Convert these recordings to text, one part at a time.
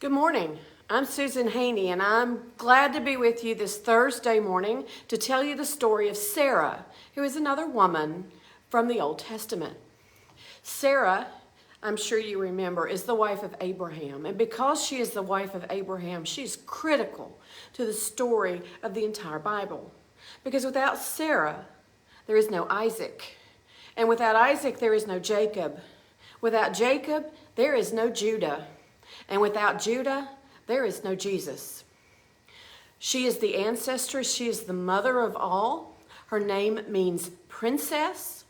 Good morning. I'm Susan Haney, and I'm glad to be with you this Thursday morning to tell you the story of Sarah, who is another woman from the Old Testament. Sarah, I'm sure you remember, is the wife of Abraham, and because she is the wife of Abraham, she's critical to the story of the entire Bible. Because without Sarah, there is no Isaac, and without Isaac, there is no Jacob. Without Jacob, there is no Judah. And without Judah, there is no Jesus. She is the ancestress. She is the mother of all. Her name means princess.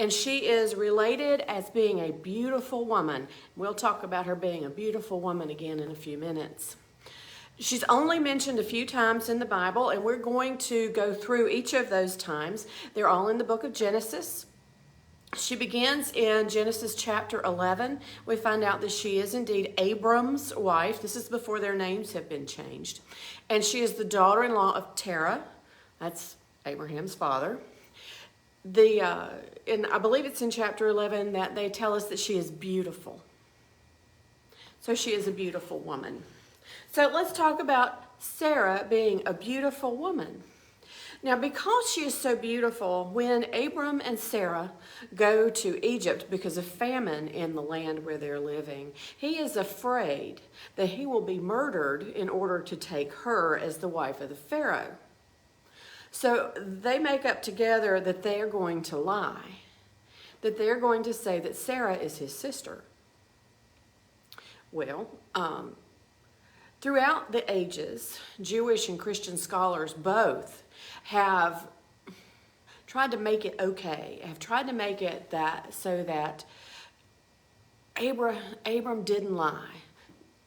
And she is related as being a beautiful woman. We'll talk about her being a beautiful woman again in a few minutes. She's only mentioned a few times in the Bible, and we're going to go through each of those times. They're all in the book of Genesis. She begins in Genesis chapter 11. We find out that she is indeed Abram's wife. This is before their names have been changed. And she is the daughter-in-law of Terah. That's Abraham's father. And I believe it's in chapter 11 that they tell us that she is beautiful. So she is a beautiful woman. So let's talk about Sarah being a beautiful woman. Now, because she is so beautiful, when Abram and Sarah go to Egypt because of famine in the land where they're living, he is afraid that he will be murdered in order to take her as the wife of the Pharaoh. So they make up together that they are going to lie, that they're going to say that Sarah is his sister. Well, throughout the ages, Jewish and Christian scholars both have tried to make it okay, have tried to make it that so that Abram didn't lie.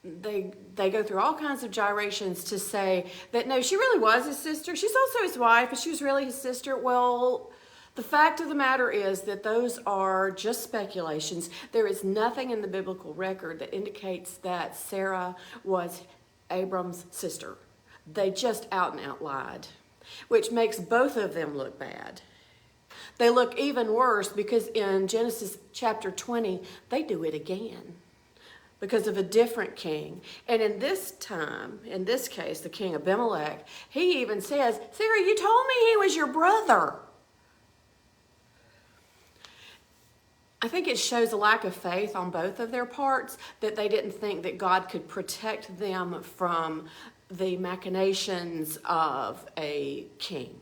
They go through all kinds of gyrations to say that no, she really was his sister. She's also his wife, but she was really his sister. Well, the fact of the matter is that those are just speculations. There is nothing in the biblical record that indicates that Sarah was Abram's sister. They just out and out lied, which makes both of them look bad. They look even worse because in Genesis chapter 20, they do it again because of a different king. And in this case, the king Abimelech, he even says, Sarah, you told me he was your brother. I think it shows a lack of faith on both of their parts that they didn't think that God could protect them from the machinations of a king,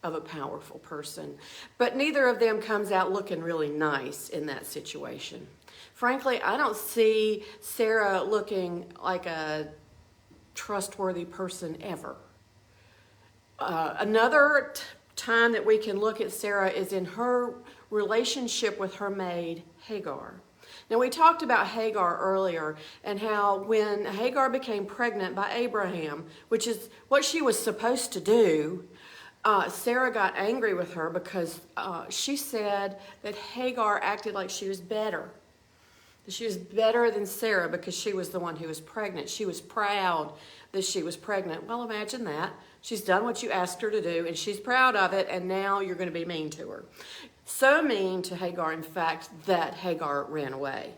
of a powerful person. But neither of them comes out looking really nice in that situation. Frankly, I don't see Sarah looking like a trustworthy person ever. Another time that we can look at Sarah is in her relationship with her maid, Hagar. Now, we talked about Hagar earlier and how when Hagar became pregnant by Abraham, which is what she was supposed to do, Sarah got angry with her because she said that Hagar acted like she was better. That she was better than Sarah because she was the one who was pregnant. She was proud that she was pregnant. Well, imagine that. She's done what you asked her to do, and she's proud of it, and now you're going to be mean to her. So mean to Hagar, in fact, that Hagar ran away.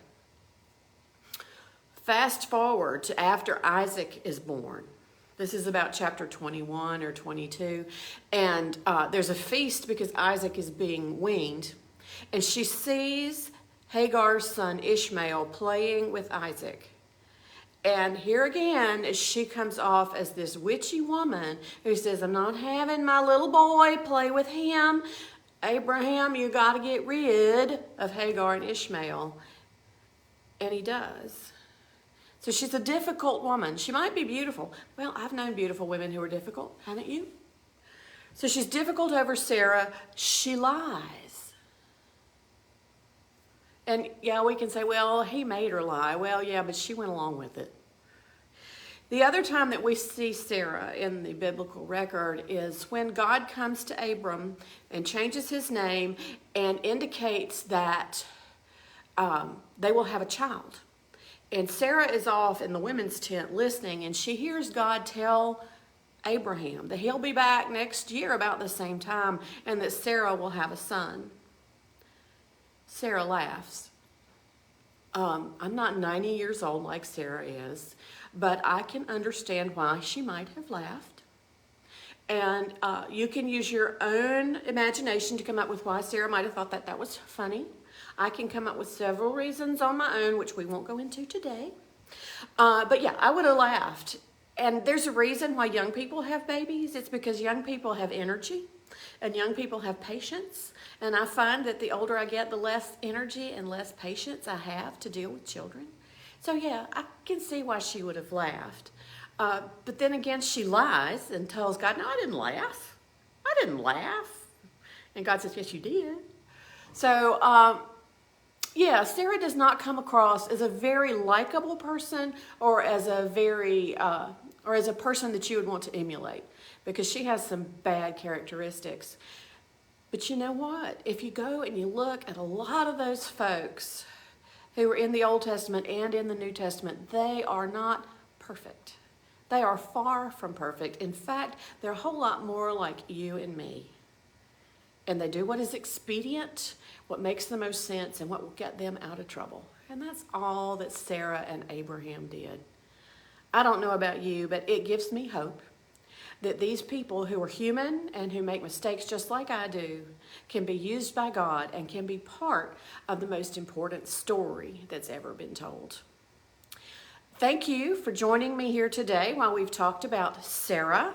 Fast forward to after Isaac is born. This is about chapter 21 or 22. And there's a feast because Isaac is being weaned. And she sees Hagar's son Ishmael playing with Isaac. And here again, she comes off as this witchy woman who says, I'm not having my little boy play with him. Abraham, you got to get rid of Hagar and Ishmael. And he does. So she's a difficult woman. She might be beautiful. Well, I've known beautiful women who are difficult, haven't you? So she's difficult over Sarah. She lies. And yeah, we can say, well, he made her lie. Well, yeah, but she went along with it. The other time that we see Sarah in the biblical record is when God comes to Abram and changes his name and indicates that they will have a child. And Sarah is off in the women's tent listening, and she hears God tell Abraham that he'll be back next year about the same time and that Sarah will have a son. Sarah laughs. I'm not 90 years old like Sarah is, but I can understand why she might have laughed. And you can use your own imagination to come up with why Sarah might have thought that that was funny. I can come up with several reasons on my own, which we won't go into today. But yeah, I would have laughed. And there's a reason why young people have babies. It's because young people have energy and young people have patience. And I find that the older I get, the less energy and less patience I have to deal with children. So yeah, I can see why she would have laughed. But then again, she lies and tells God, no, I didn't laugh. I didn't laugh. And God says, yes, you did. So, yeah, Sarah does not come across as a very likable person or as a person that you would want to emulate, because she has some bad characteristics. But you know what? If you go and you look at a lot of those folks who are in the Old Testament and in the New Testament, they are not perfect. They are far from perfect. In fact, they're a whole lot more like you and me. And they do what is expedient, what makes the most sense, and what will get them out of trouble. And that's all that Sarah and Abraham did. I don't know about you, but it gives me hope that these people who are human and who make mistakes just like I do can be used by God and can be part of the most important story that's ever been told. Thank you for joining me here today while we've talked about Sarah,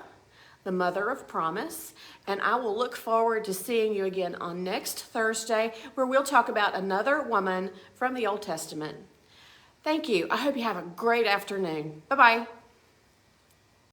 the mother of promise, and I will look forward to seeing you again on next Thursday, where we'll talk about another woman from the Old Testament. Thank you. I hope you have a great afternoon. Bye-bye.